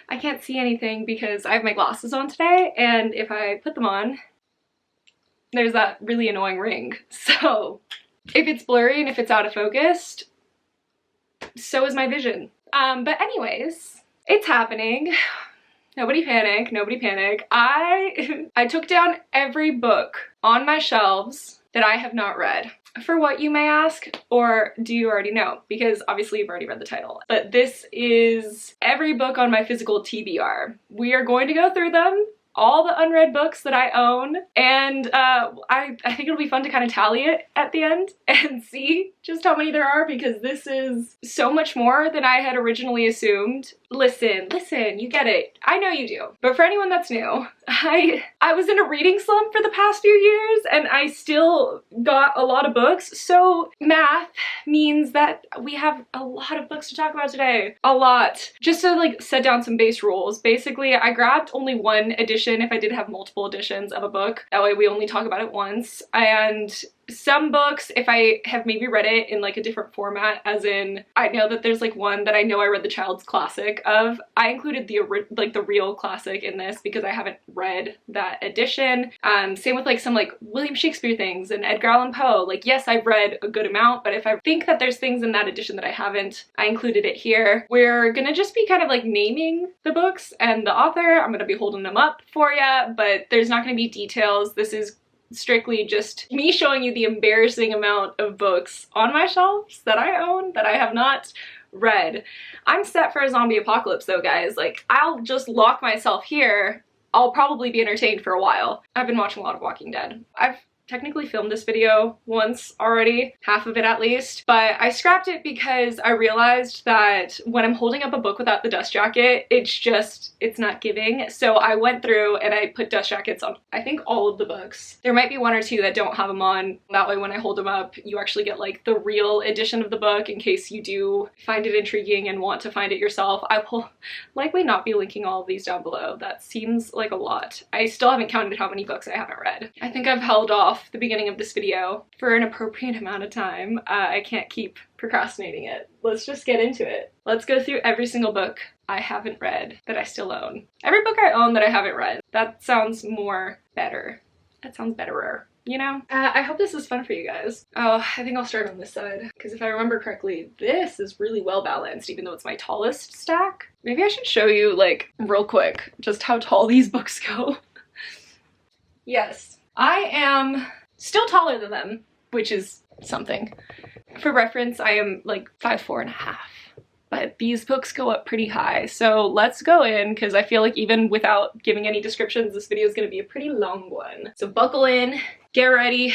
I can't see anything because I have my glasses on today, and if I put them on, there's that really annoying ring. So if it's blurry and if it's out of focus, so is my vision. But anyways, it's happening. Nobody panic, nobody panic. I took down every book on my shelves that I have not read. For what, you may ask, or do you already know? Because obviously you've already read the title. But this is every book on my physical TBR. We are going to go through them, all the unread books that I own, and I think it'll be fun to kind of tally it at the end and see just how many there are, because this is so much more than I had originally assumed. Listen, you get it. I know you do. But for anyone that's new, I was in a reading slump for the past few years, and I still got a lot of books, so math means that we have a lot of books to talk about today. A lot. Just to like set down some base rules, basically I grabbed only one edition if I did have multiple editions of a book. That way we only talk about it once. And some books, if I have maybe read it in like a different format, as in I know that there's like one that I know I read the child's classic of, I included the real classic in this because I haven't read that edition. Same with like some like William Shakespeare things and Edgar Allan Poe. Like, yes, I've read a good amount, but if I think that there's things in that edition that I haven't, I included it here. We're gonna just be kind of like naming the books and the author. I'm gonna be holding them up for you, but there's not gonna be details. This is strictly just me showing you the embarrassing amount of books on my shelves that I own that I have not read. I'm set for a zombie apocalypse though, guys. Like, I'll just lock myself here. I'll probably be entertained for a while. I've been watching a lot of Walking Dead. I've technically filmed this video once already, half of it at least, but I scrapped it because I realized that when I'm holding up a book without the dust jacket, it's not giving. So I went through and I put dust jackets on, I think, all of the books. There might be one or two that don't have them on. That way when I hold them up, you actually get like the real edition of the book in case you do find it intriguing and want to find it yourself. I will likely not be linking all of these down below. That seems like a lot. I still haven't counted how many books I haven't read. I think I've held off the beginning of this video for an appropriate amount of time. I can't keep procrastinating it. Let's just get into it. Let's go through every single book I haven't read that I still own. Every book I own that I haven't read. That sounds better. That sounds betterer, you know? I hope this is fun for you guys. Oh, I think I'll start on this side, because if I remember correctly, this is really well balanced, even though it's my tallest stack. Maybe I should show you, like, real quick, just how tall these books go. Yes. I am still taller than them, which is something. For reference, I am like 5'4.5", but these books go up pretty high. So let's go in, because I feel like even without giving any descriptions, this video is going to be a pretty long one. So buckle in, get ready.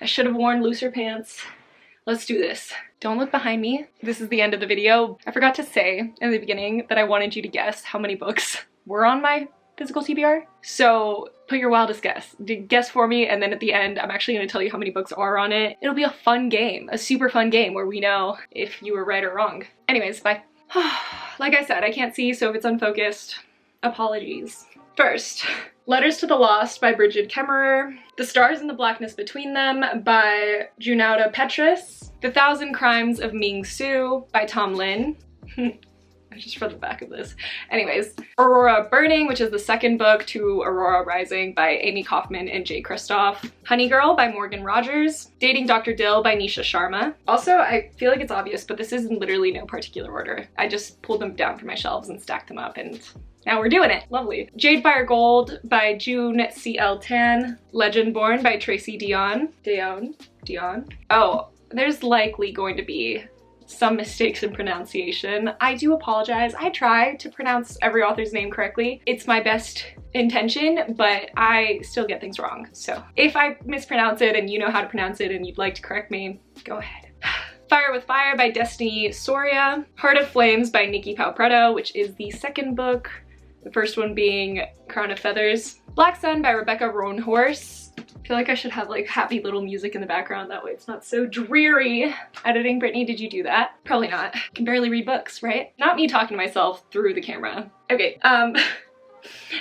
I should have worn looser pants. Let's do this. Don't look behind me. This is the end of the video. I forgot to say in the beginning that I wanted you to guess how many books were on my physical TBR. So put your wildest guess. Guess for me, and then at the end, I'm actually going to tell you how many books are on it. It'll be a fun game, a super fun game where we know if you were right or wrong. Anyways, bye. Like I said, I can't see, so if it's unfocused, apologies. First, Letters to the Lost by Bridget Kemmerer, The Stars and the Blackness Between Them by Junauda Petrus, The Thousand Crimes of Ming Su by Tom Lin. I just read the back of this. Anyways, Aurora Burning, which is the second book to Aurora Rising by Amy Kaufman and Jay Kristoff. Honey Girl by Morgan Rogers. Dating Dr. Dill by Nisha Sharma. Also, I feel like it's obvious, but this is in literally no particular order. I just pulled them down from my shelves and stacked them up, and now we're doing it. Lovely. Jade Fire Gold by June C.L. Tan. Legend Born by Tracy Dion. Oh, there's likely going to be some mistakes in pronunciation. I do apologize. I try to pronounce every author's name correctly. It's my best intention, but I still get things wrong. So if I mispronounce it and you know how to pronounce it and you'd like to correct me, go ahead. Fire with Fire by Destiny Soria. Heart of Flames by Nikki Palpretto, which is the second book. The first one being Crown of Feathers. Black Sun by Rebecca Roanhorse. I feel like I should have like happy little music in the background, that way it's not so dreary. Editing, Brittany, did you do that? Probably not. I can barely read books, right? Not me talking to myself through the camera. Okay,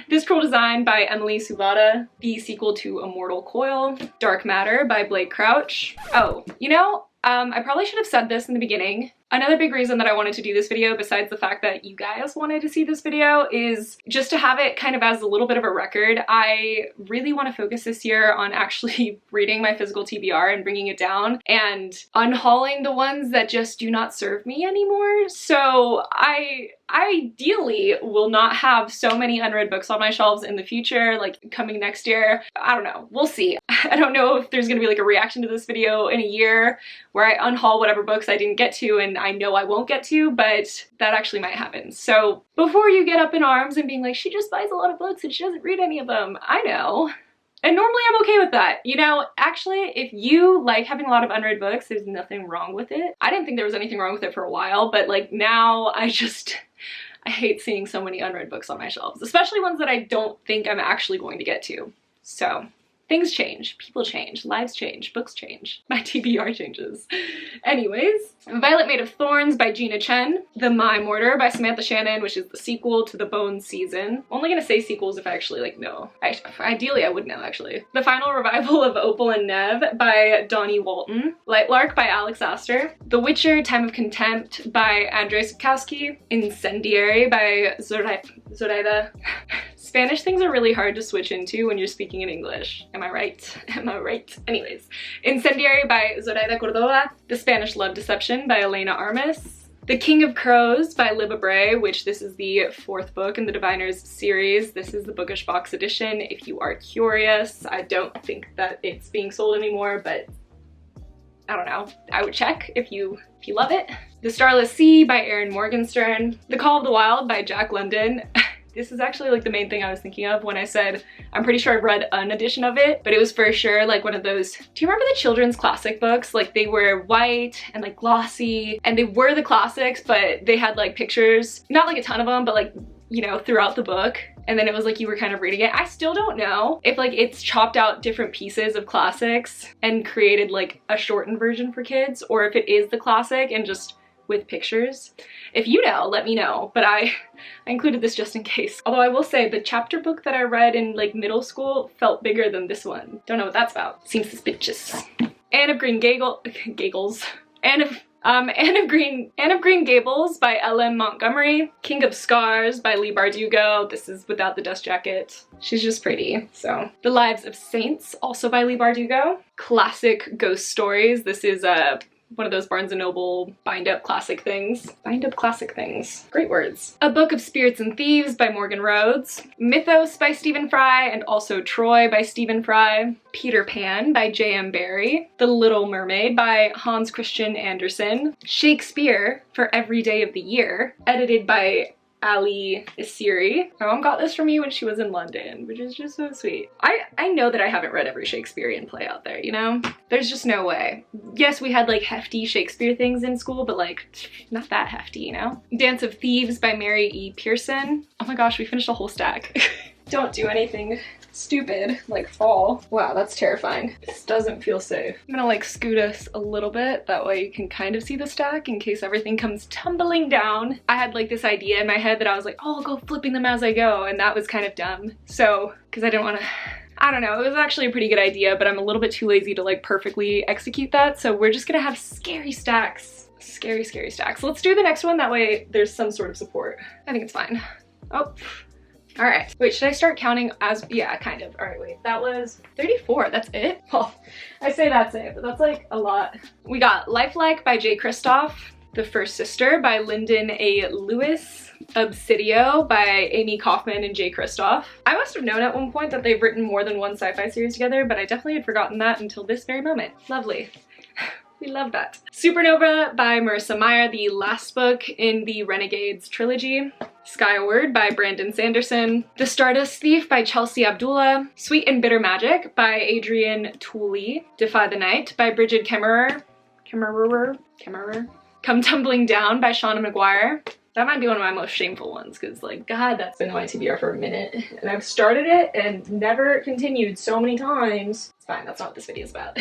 This Cruel Design by Emily Suvada, the sequel to Immortal Coil. Dark Matter by Blake Crouch. Oh, you know, I probably should have said this in the beginning, Another big reason that I wanted to do this video, besides the fact that you guys wanted to see this video, is just to have it kind of as a little bit of a record. I really want to focus this year on actually reading my physical TBR and bringing it down and unhauling the ones that just do not serve me anymore. So I ideally will not have so many unread books on my shelves in the future, like coming next year. I don't know, we'll see. I don't know if there's gonna be like a reaction to this video in a year where I unhaul whatever books I didn't get to and I know I won't get to, but that actually might happen. So before you get up in arms and being like, she just buys a lot of books and she doesn't read any of them, I know. And normally I'm okay with that. You know, actually, if you like having a lot of unread books, there's nothing wrong with it. I didn't think there was anything wrong with it for a while, but like now I hate seeing so many unread books on my shelves, especially ones that I don't think I'm actually going to get to. So things change, people change, lives change, books change, my TBR changes. Anyways, Violet Made of Thorns by Gina Chen, The Mime Order by Samantha Shannon, which is the sequel to The Bone Season. I'm only gonna say sequels if I actually like know. Ideally I would know actually. The Final Revival of Opal and Nev by Donnie Walton, Lightlark by Alex Astor, The Witcher Time of Contempt by Andrzej Sapkowski, Incendiary by Zoraida. Spanish things are really hard to switch into when you're speaking in English. Am I right? Am I right? Anyways. Incendiary by Zoraida Cordova. The Spanish Love Deception by Elena Armas. The King of Crows by Libba Bray, which this is the 4th book in the Diviners series. This is the bookish box edition if you are curious. I don't think that it's being sold anymore, but I don't know. I would check if you love it. The Starless Sea by Erin Morgenstern. The Call of the Wild by Jack London. This is actually like the main thing I was thinking of when I said I'm pretty sure I've read an edition of it, but it was for sure like one of those, do you remember the children's classic books? Like they were white and like glossy and they were the classics, but they had like pictures, not like a ton of them, but like, you know, throughout the book. And then it was like you were kind of reading it. I still don't know if like it's chopped out different pieces of classics and created like a shortened version for kids, or if it is the classic and just with pictures. If you know, let me know, but I included this just in case. Although I will say the chapter book that I read in like middle school felt bigger than this one. Don't know what that's about. Seems suspicious. Anne of Green Gables. Anne of Green Gables by L.M. Montgomery. King of Scars by Leigh Bardugo. This is without the dust jacket. She's just pretty, so. The Lives of Saints, also by Leigh Bardugo. Classic ghost stories. This is one of those Barnes & Noble bind-up classic things. Bind-up classic things. Great words. A Book of Spirits and Thieves by Morgan Rhodes. Mythos by Stephen Fry and also Troy by Stephen Fry. Peter Pan by J.M. Barrie. The Little Mermaid by Hans Christian Andersen. Shakespeare for Every Day of the Year, edited by Ali Isiri. My mom got this for me when she was in London, which is just so sweet. I know that I haven't read every Shakespearean play out there, you know? There's just no way. Yes, we had like hefty Shakespeare things in school, but like not that hefty, you know? Dance of Thieves by Mary E. Pearson. Oh my gosh, we finished a whole stack. Don't do anything stupid like fall. Wow, that's terrifying. This doesn't feel safe. I'm gonna like scoot us a little bit, that way you can kind of see the stack in case everything comes tumbling down. I had like this idea in my head that I was like, oh, I'll go flipping them as I go, and that was kind of dumb. So, because I didn't want to, I don't know, it was actually a pretty good idea, but I'm a little bit too lazy to like perfectly execute that, so we're just gonna have scary stacks. Scary stacks. Let's do the next one, that way there's some sort of support. I think it's fine. Oh. All right, wait, should I start counting as, yeah, kind of. All right, wait, that was 34, that's it? Well, I say that's it, but that's like a lot. We got Lifelike by Jay Kristoff, The First Sister by Lyndon A. Lewis, Obsidio by Amy Kaufman and Jay Kristoff. I must have known at one point that they've written more than one sci-fi series together, but I definitely had forgotten that until this very moment. Lovely. We love that. Supernova by Marissa Meyer, the last book in the Renegades trilogy. Skyward by Brandon Sanderson. The Stardust Thief by Chelsea Abdullah. Sweet and Bitter Magic by Adrienne Tooley. Defy the Night by Bridget Kemmerer. Come Tumbling Down by Shauna McGuire. That might be one of my most shameful ones, because like, God, that's been on my TBR for a minute. And I've started it and never continued so many times. It's fine, that's not what this video is about.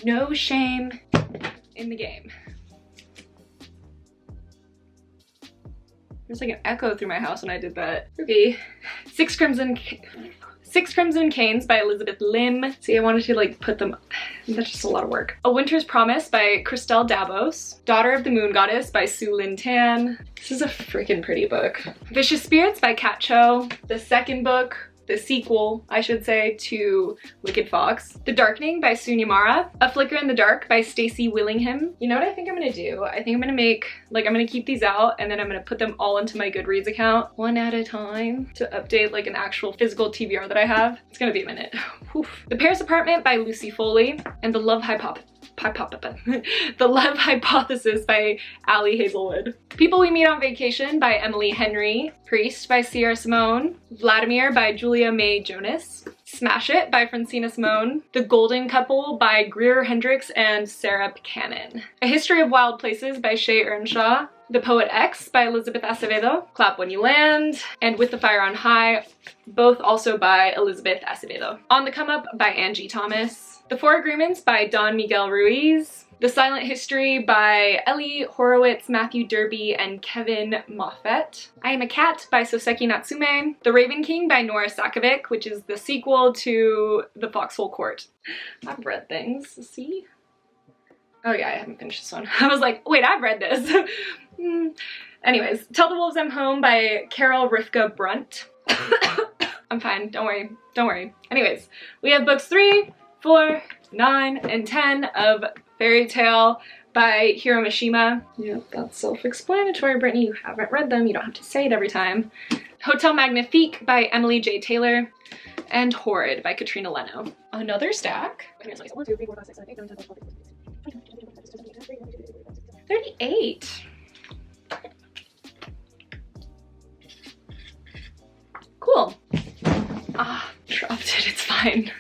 No shame in the game. There's like an echo through my house when I did that. Okay. Six Crimson Six Crimson Canes by Elizabeth Lim. See, I wanted to like put them, that's just a lot of work. A Winter's Promise by Christelle Davos. Daughter of the Moon Goddess by Su Lin Tan. This is a freaking pretty book. Vicious Spirits by Kat Cho. The second book, the sequel, I should say, to Wicked Fox. The Darkening by Sunyamara. A Flicker in the Dark by Stacey Willingham. You know what I think I'm gonna do? I think I'm gonna make, like, I'm gonna keep these out and then I'm gonna put them all into my Goodreads account one at a time to update like an actual physical TBR that I have. It's gonna be a minute. Oof. The Paris Apartment by Lucy Foley. And The Love The Love Hypothesis by Allie Hazelwood. People We Meet on Vacation by Emily Henry. Priest by Sierra Simone. Vladimir by Julia May Jonas. Smash It by Francina Simone. The Golden Couple by Greer Hendricks and Sarah Buchanan. A History of Wild Places by Shay Earnshaw. The Poet X by Elizabeth Acevedo. Clap When You Land and With the Fire on High, both also by Elizabeth Acevedo. On the Come Up by Angie Thomas. The Four Agreements by Don Miguel Ruiz. The Silent History by Ellie Horowitz, Matthew Derby, and Kevin Moffett. I Am a Cat by Soseki Natsume. The Raven King by Nora Sakovic, which is the sequel to The Foxhole Court. I've read things, see? Oh yeah, I haven't finished this one. I was like, wait, I've read this. Anyways, Tell the Wolves I'm Home by Carol Rifka Brunt. I'm fine, don't worry, don't worry. Anyways, we have books 3, 4, 9, and 10 of Fairy Tale by Hiro Mishima. Yep, that's self-explanatory, Brittany. You haven't read them, you don't have to say it every time. Hotel Magnifique by Emily J. Taylor. And Horrid by Katrina Leno. Another stack. 38. Cool. Ah, dropped it, it's fine.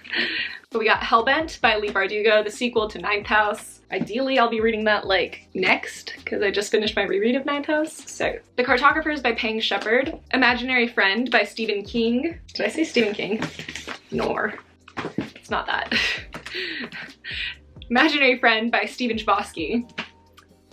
But we got Hellbent by Leigh Bardugo, the sequel to Ninth House. Ideally, I'll be reading that like next, because I just finished my reread of Ninth House. So, The Cartographers by Pang Shepard. Imaginary Friend by Stephen King. Did I say Stephen King? No, it's not that. Imaginary Friend by Stephen Chbosky,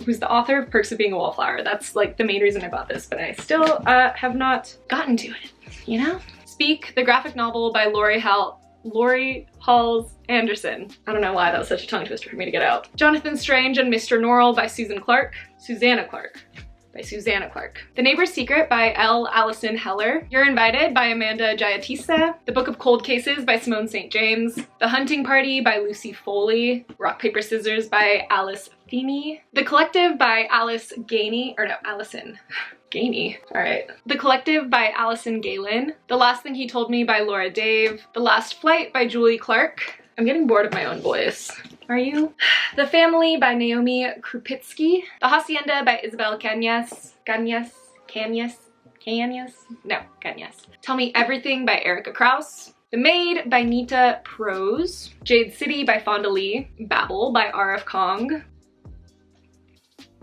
who's the author of Perks of Being a Wallflower. That's like the main reason I bought this, but I still have not gotten to it, you know? Speak, the graphic novel by Lori Halls Anderson. I don't know why that was such a tongue twister for me to get out. Jonathan Strange and Mr. Norrell by Susanna Clark. The Neighbor's Secret by L. Allison Heller. You're Invited by Amanda Giatissa. The Book of Cold Cases by Simone St. James. The Hunting Party by Lucy Foley. Rock, Paper, Scissors by Alice Feeney. The Collective by Allison Gainey. Alright. The Collective by Allison Galen. The Last Thing He Told Me by Laura Dave. The Last Flight by Julie Clark. I'm getting bored of my own voice. Are you? The Family by Naomi Krupitsky. The Hacienda by Isabel Cañas. Tell Me Everything by Erica Krauss. The Maid by Nita Prose. Jade City by Fonda Lee. Babel by R.F. Kong.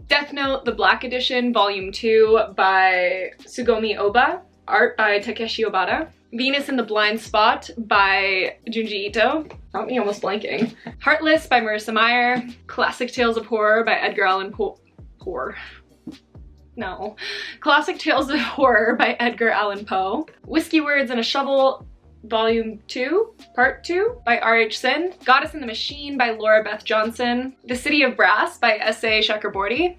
Death Note, the Black Edition, Volume 2 by Tsugomi Oba. Art by Takeshi Obata. Venus in the Blind Spot by Junji Ito. Got me almost blanking. Heartless by Marissa Meyer. Classic Tales of Horror by Edgar Allan Poe. Classic Tales of Horror by Edgar Allan Poe. Whiskey Words and a Shovel, Volume 2, Part 2 by R.H. Sin. Goddess in the Machine by Laura Beth Johnson. The City of Brass by S.A. Chakraborty.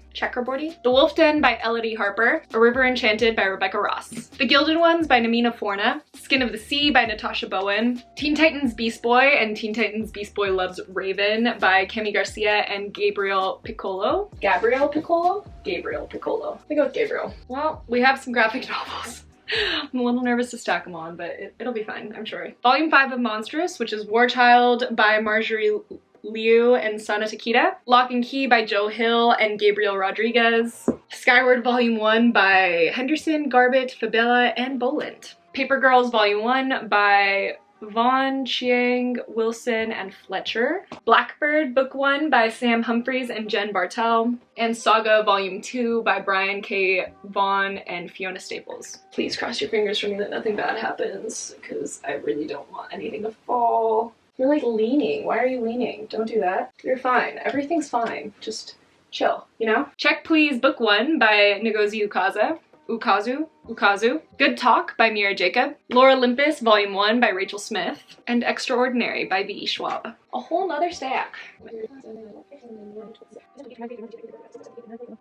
The Wolf Den by Elodie Harper. A River Enchanted by Rebecca Ross. The Gilded Ones by Namina Forna. Skin of the Sea by Natasha Bowen. Teen Titans Beast Boy and Teen Titans Beast Boy Loves Raven by Cami Garcia and Gabriel Piccolo. I think it was Gabriel. Well, we have some graphic novels. I'm a little nervous to stack them on, but it'll be fine, I'm sure. Volume 5 of Monstrous, which is War Child by Marjorie Liu and Sana Takeda. Lock and Key by Joe Hill and Gabriel Rodriguez. Skyward Volume 1 by Henderson, Garbett, Fabella, and Boland. Paper Girls Volume 1 by Vaughn, Chiang, Wilson, and Fletcher. Blackbird Book 1 by Sam Humphries and Jen Bartel. And Saga Volume 2 by Brian K. Vaughan and Fiona Staples. Please cross your fingers for me that nothing bad happens, because I really don't want anything to fall. You're like leaning. Why are you leaning? Don't do that. You're fine. Everything's fine. Just chill, you know? Check Please Book 1 by Ngozi Ukaza. Ukazu. Good Talk by Mira Jacob. Lore Olympus Volume 1 by Rachel Smith. And Extraordinary by V.E. Schwab. A whole nother stack.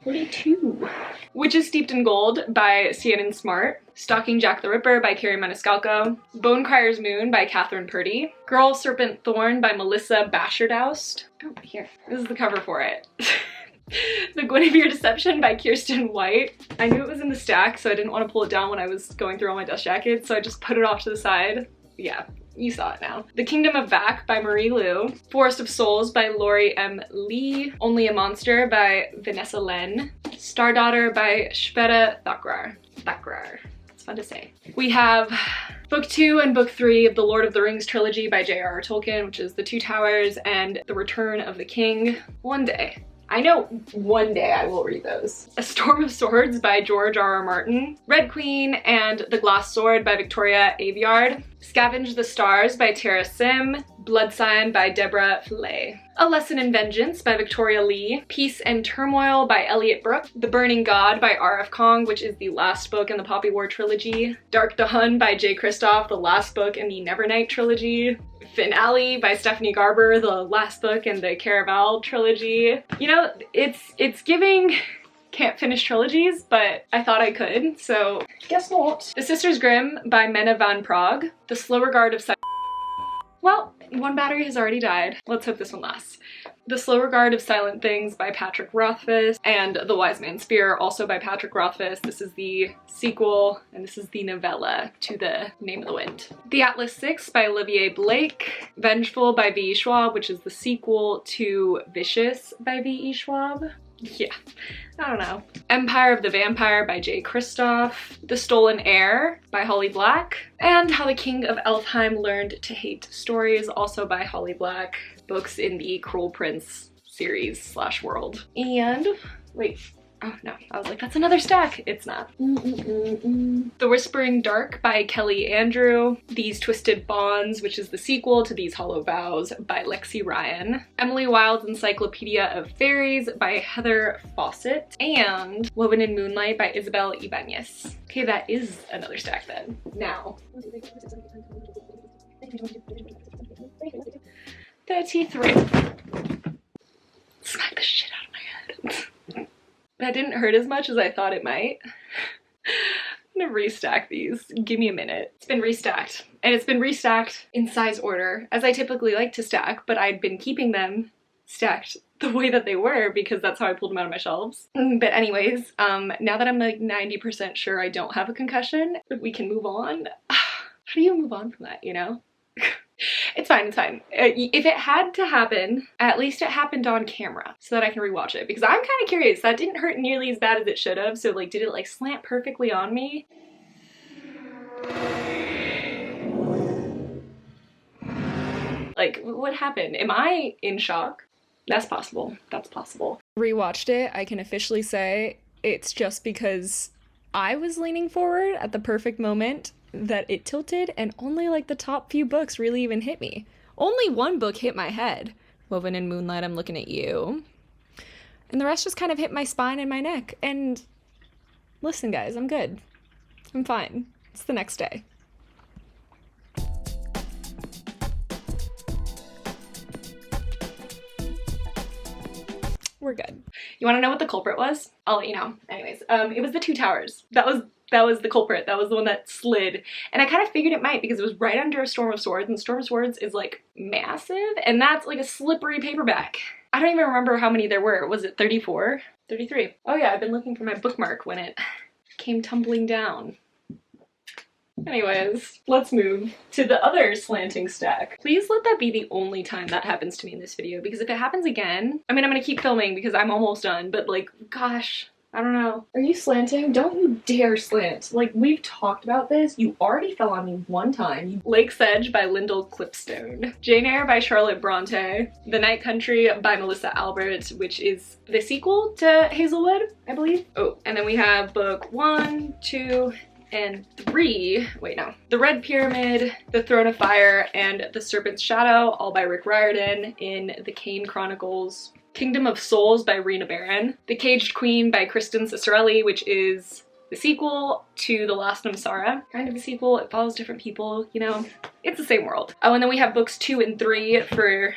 42. Witches Steeped in Gold by Sienna Smart. Stalking Jack the Ripper by Carrie Maniscalco. Bonecryer's Moon by Catherine Purdy. Girl Serpent Thorn by Melissa Bashardoust. Oh, here. This is the cover for it. The Guinevere Deception by Kirsten White. I knew it was in the stack, so I didn't want to pull it down when I was going through all my dust jackets, so I just put it off to the side. Yeah, you saw it now. The Kingdom of Vac by Marie Lu. Forest of Souls by Lori M. Lee. Only a Monster by Vanessa Len. Star Daughter by Shveta Thakrar. It's fun to say. We have Book 2 and Book 3 of the Lord of the Rings trilogy by J.R.R. Tolkien, which is The Two Towers and The Return of the King. One day. I know one day I will read those. A Storm of Swords by George R.R. Martin. Red Queen and The Glass Sword by Victoria Aveyard. Scavenge the Stars by Tara Sim. Blood Sign by Deborah Fillet. A Lesson in Vengeance by Victoria Lee. Peace and Turmoil by Elliot Brooke. The Burning God by R.F. Kong, which is the last book in the Poppy War trilogy. Dark Dawn by Jay Kristoff, the last book in the Nevernight trilogy. Finale by Stephanie Garber, the last book in the Caraval trilogy. You know, it's giving can't finish trilogies, but I thought I could, so guess not. The Sisters Grimm by Mena van Prague. The Slow Regard of Well, one battery has already died. Let's hope this one lasts. The Slow Regard of Silent Things by Patrick Rothfuss, and The Wise Man's Spear, also by Patrick Rothfuss. This is the sequel, and this is the novella to The Name of the Wind. The Atlas Six by Olivier Blake. Vengeful by V.E. Schwab, which is the sequel to Vicious by V.E. Schwab. Yeah, I don't know. Empire of the Vampire by Jay Kristoff. The Stolen Heir by Holly Black. And How the King of Elfheim Learned to Hate Stories, also by Holly Black. Books in the Cruel Prince series / world. And wait, oh no, I was like, that's another stack. It's not. The Whispering Dark by Kelly Andrew. These Twisted Bonds, which is the sequel to These Hollow Vows by Lexi Ryan. Emily Wilde's Encyclopedia of Fairies by Heather Fawcett. And Woven in Moonlight by Isabel Ibanez. Okay, that is another stack then. Now. 33. Smack the shit out of my head. That didn't hurt as much as I thought it might. I'm gonna restack these. Give me a minute. It's been restacked. And it's been restacked in size order, as I typically like to stack, but I'd been keeping them stacked the way that they were because that's how I pulled them out of my shelves. But anyways, now that I'm like 90% sure I don't have a concussion, we can move on. How do you move on from that, you know? It's fine, it's fine. If it had to happen, at least it happened on camera so that I can rewatch it, because I'm kind of curious. That didn't hurt nearly as bad as it should have, so like, did it like slant perfectly on me? Like, what happened? Am I in shock? That's possible. That's possible. Rewatched it, I can officially say it's just because I was leaning forward at the perfect moment that it tilted, and only like the top few books really even hit me. Only one book hit my head. Woven in Moonlight, I'm Looking at You. And the rest just kind of hit my spine and my neck. And listen guys, I'm good. I'm fine. It's the next day. We're good. You want to know what the culprit was? I'll let you know. Anyways, it was the Two Towers. That was the culprit. That was the one that slid. And I kind of figured it might because it was right under a Storm of Swords, and Storm of Swords is like massive, and that's like a slippery paperback. I don't even remember how many there were. Was it 34? 33. Oh yeah, I've been looking for my bookmark when it came tumbling down. Anyways, let's move to the other slanting stack. Please let that be the only time that happens to me in this video, because if it happens again, I mean, I'm gonna keep filming because I'm almost done, but like, gosh, I don't know. Are you slanting? Don't you dare slant. Like, we've talked about this. You already fell on me one time. Lake's Edge by Lyndall Clipstone. Jane Eyre by Charlotte Bronte. The Night Country by Melissa Albert, which is the sequel to Hazelwood, I believe. Oh, and then we have book 1, 2, and 3. Wait, no. The Red Pyramid, The Throne of Fire, and The Serpent's Shadow, all by Rick Riordan in the Kane Chronicles. Kingdom of Souls by Rena Barron. The Caged Queen by Kristen Cicerelli, which is the sequel to The Last Namsara. Kind of a sequel, it follows different people, you know, it's the same world. Oh, and then we have books 2 and 3 for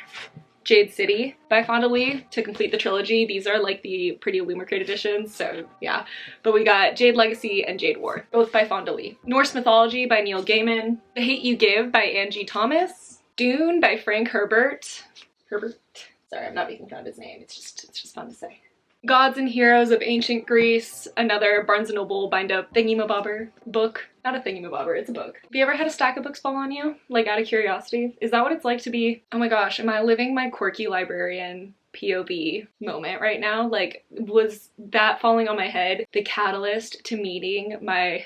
Jade City by Fonda Lee to complete the trilogy. These are like the Pretty Illumicrate editions, so yeah. But we got Jade Legacy and Jade War, both by Fonda Lee. Norse Mythology by Neil Gaiman. The Hate You Give by Angie Thomas. Dune by Frank Herbert. Sorry, I'm not making fun of his name. It's just fun to say. Gods and Heroes of Ancient Greece, another Barnes & Noble bind-up thingy-mabobber book. Not a thingy-mabobber, it's a book. Have you ever had a stack of books fall on you? Like, out of curiosity? Is that what it's like to be, oh my gosh, am I living my quirky librarian POV moment right now? Like, was that falling on my head the catalyst to meeting my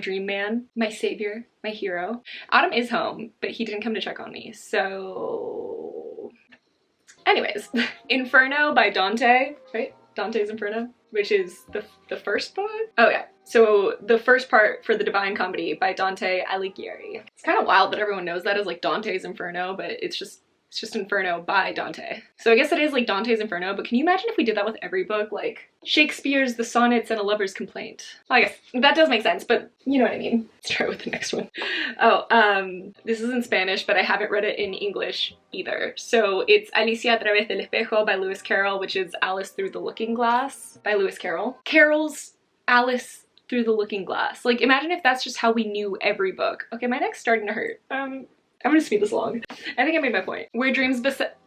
dream man, my savior, my hero? Adam is home, but he didn't come to check on me, so... Anyways, Inferno by Dante, right? Dante's Inferno, which is the first book? Oh yeah. So the first part for the Divine Comedy by Dante Alighieri. It's kind of wild that everyone knows that as like Dante's Inferno, but it's just Inferno by Dante. So I guess it is like Dante's Inferno, but can you imagine if we did that with every book? Like Shakespeare's The Sonnets and a Lover's Complaint. I guess that does make sense, but you know what I mean. Let's try with the next one. Oh, this is in Spanish, but I haven't read it in English either. So it's Alicia a través del espejo by Lewis Carroll, which is Alice Through the Looking Glass by Lewis Carroll. Carroll's Alice Through the Looking Glass. Like, imagine if that's just how we knew every book. Okay, my neck's starting to hurt. I'm gonna speed this along. I think I made my point. Where Dreams Descend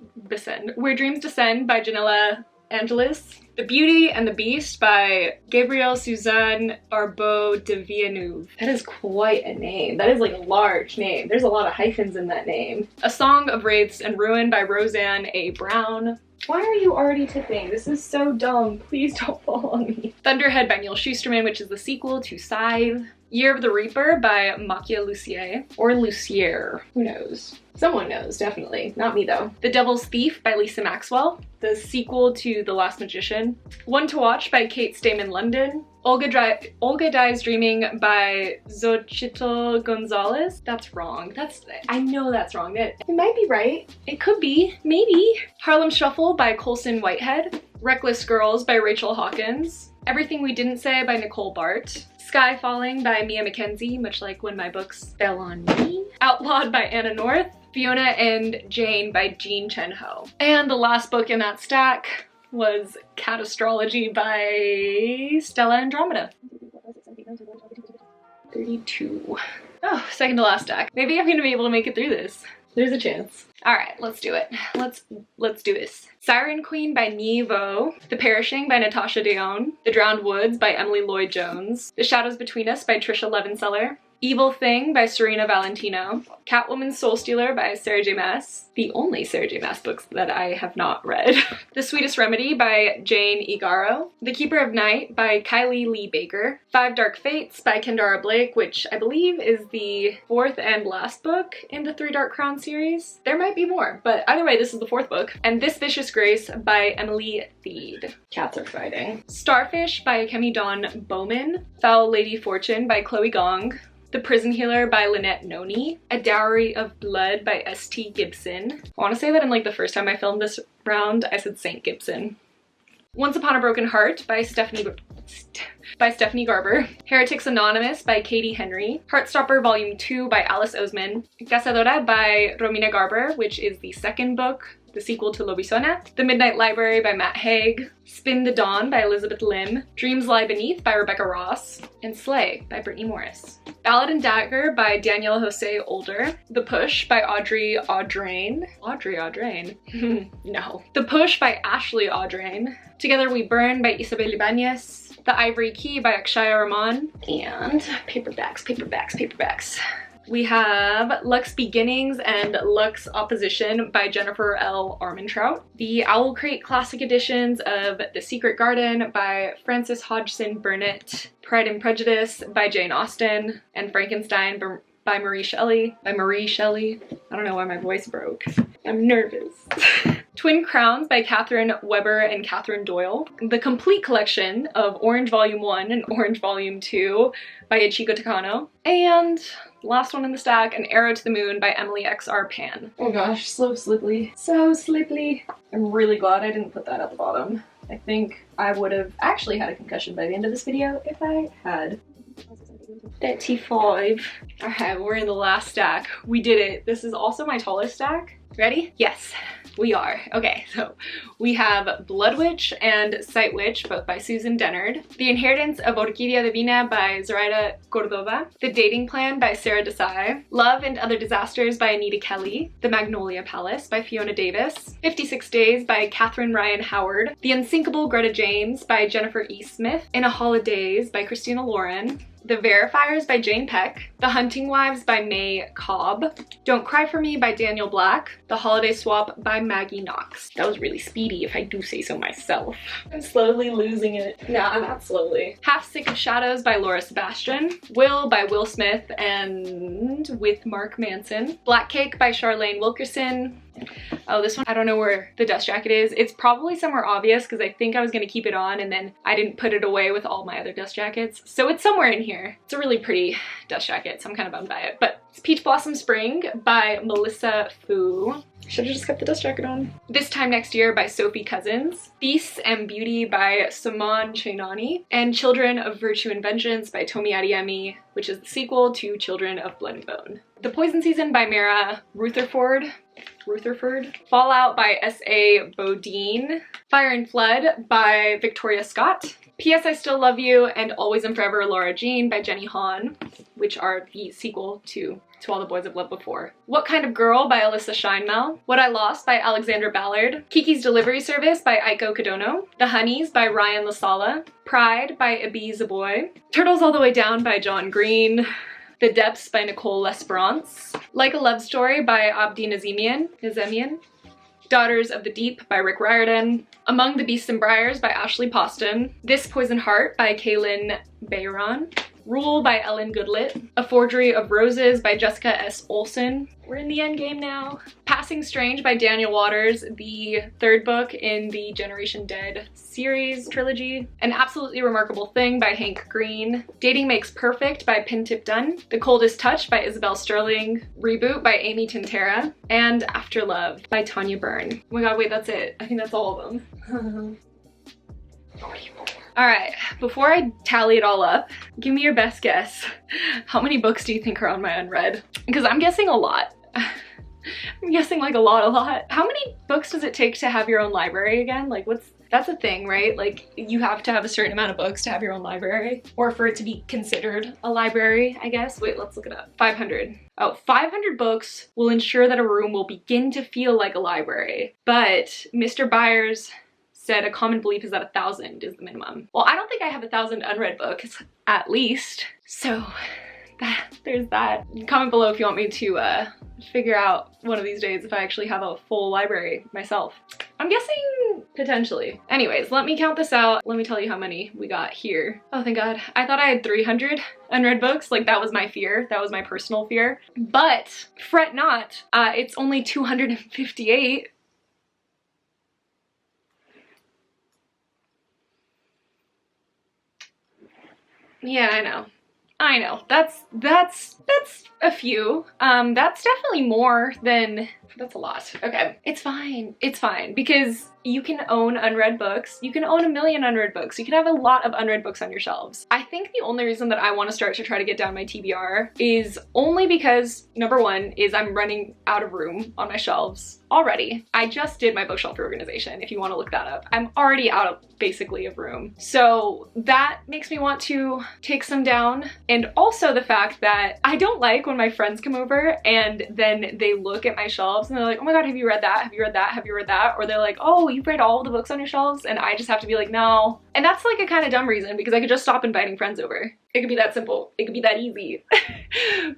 by Janella Angelis. The Beauty and the Beast by Gabrielle Suzanne Barbeau de Villeneuve. That is quite a name. That is like a large name. There's a lot of hyphens in that name. A Song of Wraiths and Ruin by Roseanne A. Brown. Why are you already tipping? This is so dumb. Please don't fall on me. Thunderhead by Neil Shusterman, which is the sequel to Scythe. Year of the Reaper by Macchia Lucier. Or Lucier. Who knows? Someone knows, definitely. Not me, though. The Devil's Thief by Lisa Maxwell. The sequel to The Last Magician. One to Watch by Kate Stayman London. Olga Dies Dreaming by Xochitl Gonzalez. That's wrong. I know that's wrong. It might be right. It could be. Maybe. Harlem Shuffle by Colson Whitehead. Reckless Girls by Rachel Hawkins. Everything We Didn't Say by Nicole Bart. Sky Falling by Mia McKenzie, much like when my books fell on me. Outlawed by Anna North. Fiona and Jane by Jean Chen Ho. And the last book in that stack was Catastrology by Stella Andromeda. 32. Oh, second to last stack. Maybe I'm gonna be able to make it through this. There's a chance. All right, let's do it. Let's do this. Siren Queen by Nevo. The Perishing by Natasha Deone. The Drowned Woods by Emily Lloyd Jones. The Shadows Between Us by Trisha Levenseller. Evil Thing by Serena Valentino. Catwoman's Soul Stealer by Sarah J. Maas. The only Sarah J. Maas books that I have not read. The Sweetest Remedy by Jane Igaro. The Keeper of Night by Kylie Lee Baker. Five Dark Fates by Kendara Blake, which I believe is the fourth and last book in the Three Dark Crown series. There might be more, but either way, this is the fourth book. And This Vicious Grace by Emily Theed. Cats are fighting. Starfish by Kemi Dawn Bowman. Foul Lady Fortune by Chloe Gong. The Prison Healer by Lynette Noni. A Dowry of Blood by S.T. Gibson. I want to say that in like the first time I filmed this round, I said St. Gibson. Once Upon a Broken Heart by Stephanie Garber. Heretics Anonymous by Katie Henry. Heartstopper Volume 2 by Alice Oseman. Cazadora by Romina Garber, which is the second book, the sequel to Lobisona. The Midnight Library by Matt Haig. Spin the Dawn by Elizabeth Lim. Dreams Lie Beneath by Rebecca Ross. And Slay by Brittany Morris. Ballad and Dagger by Danielle Jose Older. The Push by Audrey Audrain. Audrey Audrain? No. The Push by Ashley Audrain. Together We Burn by Isabel Ibanez. The Ivory Key by Akshaya Rahman. And paperbacks. We have Lux Beginnings and Lux Opposition by Jennifer L. Armentrout. The Owl Crate Classic Editions of The Secret Garden by Frances Hodgson Burnett. Pride and Prejudice by Jane Austen. And Frankenstein by Marie Shelley. I don't know why my voice broke. I'm nervous. Twin Crowns by Catherine Weber and Catherine Doyle. The Complete Collection of Orange Volume 1 and Orange Volume 2 by Ichiko Takano. And last one in the stack, An Arrow to the Moon by Emily X.R. Pan. Oh gosh, so slippery. I'm really glad I didn't put that at the bottom. I think I would have actually had a concussion by the end of this video if I had. 35. Alright, we're in the last stack. We did it. This is also my tallest stack. Ready? Yes, we are. Okay, so we have Blood Witch and Sight Witch, both by Susan Dennard. The Inheritance of Orquídea Divina by Zoraida Cordova. The Dating Plan by Sarah Desai. Love and Other Disasters by Anita Kelly. The Magnolia Palace by Fiona Davis. 56 Days by Catherine Ryan Howard. The Unsinkable Greta James by Jennifer E. Smith. In a Holidays by Christina Lauren. The Verifiers by Jane Peck. The Hunting Wives by May Cobb. Don't Cry For Me by Daniel Black. The Holiday Swap by Maggie Knox. That was really speedy if I do say so myself. I'm slowly losing it. Nah, not slowly. Half Sick of Shadows by Laura Sebastian. Will by Will Smith and with Mark Manson. Black Cake by Charlene Wilkerson. Oh, this one, I don't know where the dust jacket is. It's probably somewhere obvious because I think I was going to keep it on and then I didn't put it away with all my other dust jackets. So it's somewhere in here. It's a really pretty dust jacket, so I'm kind of bummed by it. But it's Peach Blossom Spring by Melissa Fu. Should have just kept the dust jacket on. This Time Next Year by Sophie Cousins. Beasts and Beauty by Saman Chainani. And Children of Virtue and Vengeance by Tomi Adeyemi, which is the sequel to Children of Blood and Bone. The Poison Season by Mara Rutherford. Fallout by S.A. Bodine. Fire and Flood by Victoria Scott. P.S. I Still Love You and Always and Forever Laura Jean by Jenny Han, which are the sequel to All the Boys I've Loved Before. What Kind of Girl by Alyssa Scheinmel. What I Lost by Alexandra Ballard. Kiki's Delivery Service by Aiko Kodono. The Honeys by Ryan Lasala. Pride by Abi Zaboy. Turtles All the Way Down by John Green. The Depths by Nicole L'Esperance. Like a Love Story by Abdi Nazemian. Daughters of the Deep by Rick Riordan. Among the Beasts and Briars by Ashley Poston. This Poison Heart by Kaylin Bayron. Rule by Ellen Goodlit. A Forgery of Roses by Jessica S. Olsen. We're in the end game now. Passing Strange by Daniel Waters, the third book in the Generation Dead series trilogy. An Absolutely Remarkable Thing by Hank Green. Dating Makes Perfect by Pintip Dunn. The Coldest Touch by Isabel Sterling. Reboot by Amy Tintera. And After Love by Tanya Byrne. Oh my god, wait, that's it. I think that's all of them. 44. Alright, before I tally it all up, give me your best guess. How many books do you think are on my unread? Because I'm guessing a lot. I'm guessing like a lot. How many books does it take to have your own library again? Like that's a thing, right? Like you have to have a certain amount of books to have your own library or for it to be considered a library, I guess. Wait, let's look it up. 500. Oh, 500 books will ensure that a room will begin to feel like a library. But Mr. Byers said a common belief is that 1,000 is the minimum. Well, I don't think I have 1,000 unread books, at least. So there's that. Comment below if you want me to figure out one of these days if I actually have a full library myself. I'm guessing potentially. Anyways, let me count this out. Let me tell you how many we got here. Oh, thank God. I thought I had 300 unread books. Like that was my fear. That was my personal fear. But fret not, it's only 258. Yeah, I know. That's a few. That's definitely more than, that's a lot. Okay, it's fine because you can own unread books. You can own 1 million unread books. You can have a lot of unread books on your shelves. I think the only reason that I want to start to try to get down my TBR is only because, number one, is I'm running out of room on my shelves already. I just did my bookshelf reorganization, if you want to look that up. I'm already out of basically of room. So that makes me want to take some down. And also the fact that I don't like when my friends come over and then they look at my shelves and they're like, oh my god, have you read that? Have you read that? Have you read that? Or they're like, oh, you've read all the books on your shelves? And I just have to be like, no. And that's like a kind of dumb reason because I could just stop inviting friends over. It could be that simple. It could be that easy.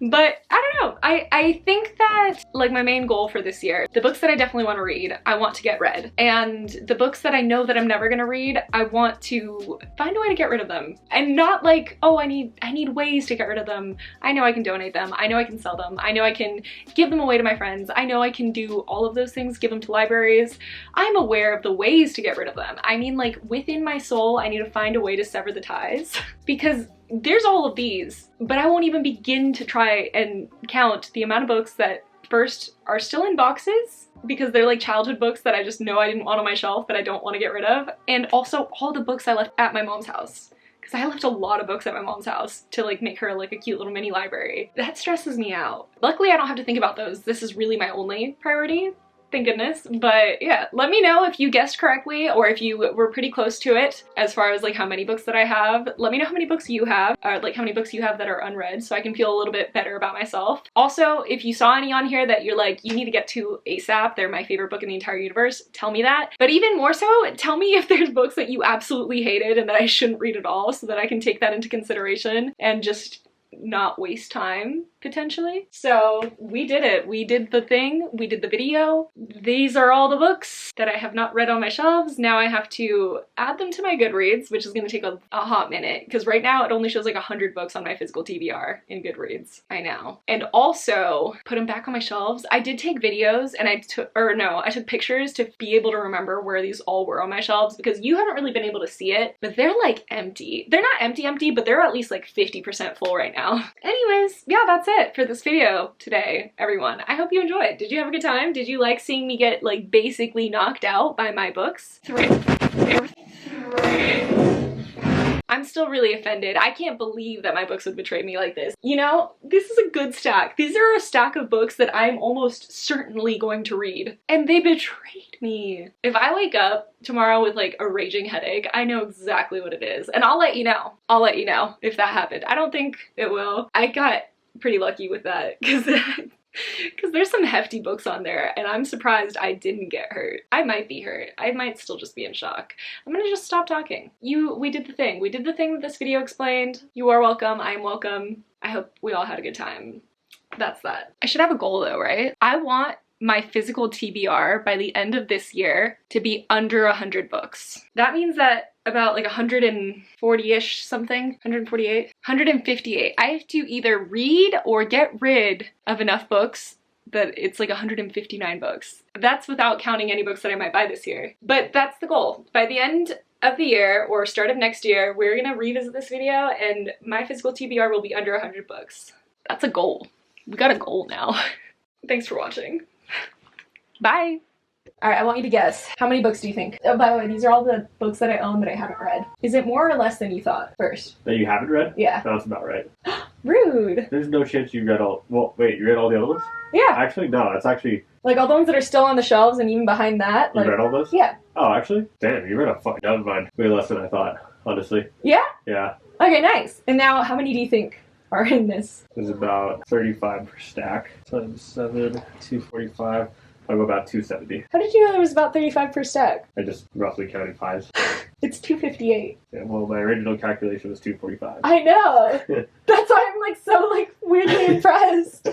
But I don't know. I think that like my main goal for this year, the books that I definitely want to read, I want to get read. And the books that I know that I'm never gonna read, I want to find a way to get rid of them. And not like, oh, I need ways to get rid of them. I know I can donate them. I know I can sell them. I know I can give them away to my friends. I know I can do all of those things, give them to libraries. I'm aware of the ways to get rid of them. I mean, like within my soul, I need to find a way to sever the ties because there's all of these, but I won't even begin to try and count the amount of books that first are still in boxes because they're like childhood books that I just know I didn't want on my shelf that I don't want to get rid of. And also all the books I left at my mom's house. Because I left a lot of books at my mom's house to like make her like a cute little mini library. That stresses me out. Luckily I don't have to think about those. This is really my only priority. Thank goodness. But yeah, let me know if you guessed correctly or if you were pretty close to it as far as like how many books that I have. Let me know how many books you have, or like how many books you have that are unread, so I can feel a little bit better about myself. Also, if you saw any on here that you're like, you need to get to ASAP, they're my favorite book in the entire universe, tell me that. But even more so, tell me if there's books that you absolutely hated and that I shouldn't read at all, so that I can take that into consideration and just not waste time, potentially. So we did it. We did the thing. We did the video. These are all the books that I have not read on my shelves. Now I have to add them to my Goodreads, which is going to take a hot minute because right now it only shows like 100 books on my physical TBR in Goodreads. I know. And also put them back on my shelves. I did take videos and I took pictures to be able to remember where these all were on my shelves because you haven't really been able to see it, but they're like empty. They're not empty, but they're at least like 50% full right now. Anyways, yeah, that's it for this video today, everyone. I hope you enjoyed. Did you have a good time? Did you like seeing me get like basically knocked out by my books? I'm still really offended. I can't believe that my books would betray me like this. You know, this is a good stack. These are a stack of books that I'm almost certainly going to read, and they betrayed me. If I wake up tomorrow with like a raging headache, I know exactly what it is, and I'll let you know. I'll let you know if that happened. I don't think it will. I got pretty lucky with that because there's some hefty books on there and I'm surprised I didn't get hurt. I might be hurt. I might still just be in shock. I'm gonna just stop talking. We did the thing. We did the thing that this video explained. You are welcome. I'm welcome. I hope we all had a good time. That's that. I should have a goal though, right? I want my physical TBR by the end of this year to be under 100 books. That means that about like 140-ish something, 148, 158. I have to either read or get rid of enough books that it's like 159 books. That's without counting any books that I might buy this year. But that's the goal. By the end of the year or start of next year, we're gonna revisit this video and my physical TBR will be under 100 books. That's a goal. We got a goal now. Thanks for watching. Bye. All right, I want you to guess. How many books do you think? Oh, by the way, these are all the books that I own that I haven't read. Is it more or less than you thought first? That you haven't read? Yeah. That's about right. Rude. There's no chance you read all... Well, wait, you read all the other ones? Yeah. Actually, no, it's actually... Like all the ones that are still on the shelves and even behind that. You read all those? Yeah. Oh, actually? Damn, you read a fucking ton of mine. Way less than I thought, honestly. Yeah? Yeah. Okay, nice. And now, how many do you think are in this? There's about 35 per stack. Times 7, 245. I'll go about 270. How did you know there was about 35 per stack? I just roughly counted pies. It's 258. Yeah, well, my original calculation was 245. I know. That's why I'm like so like weirdly impressed.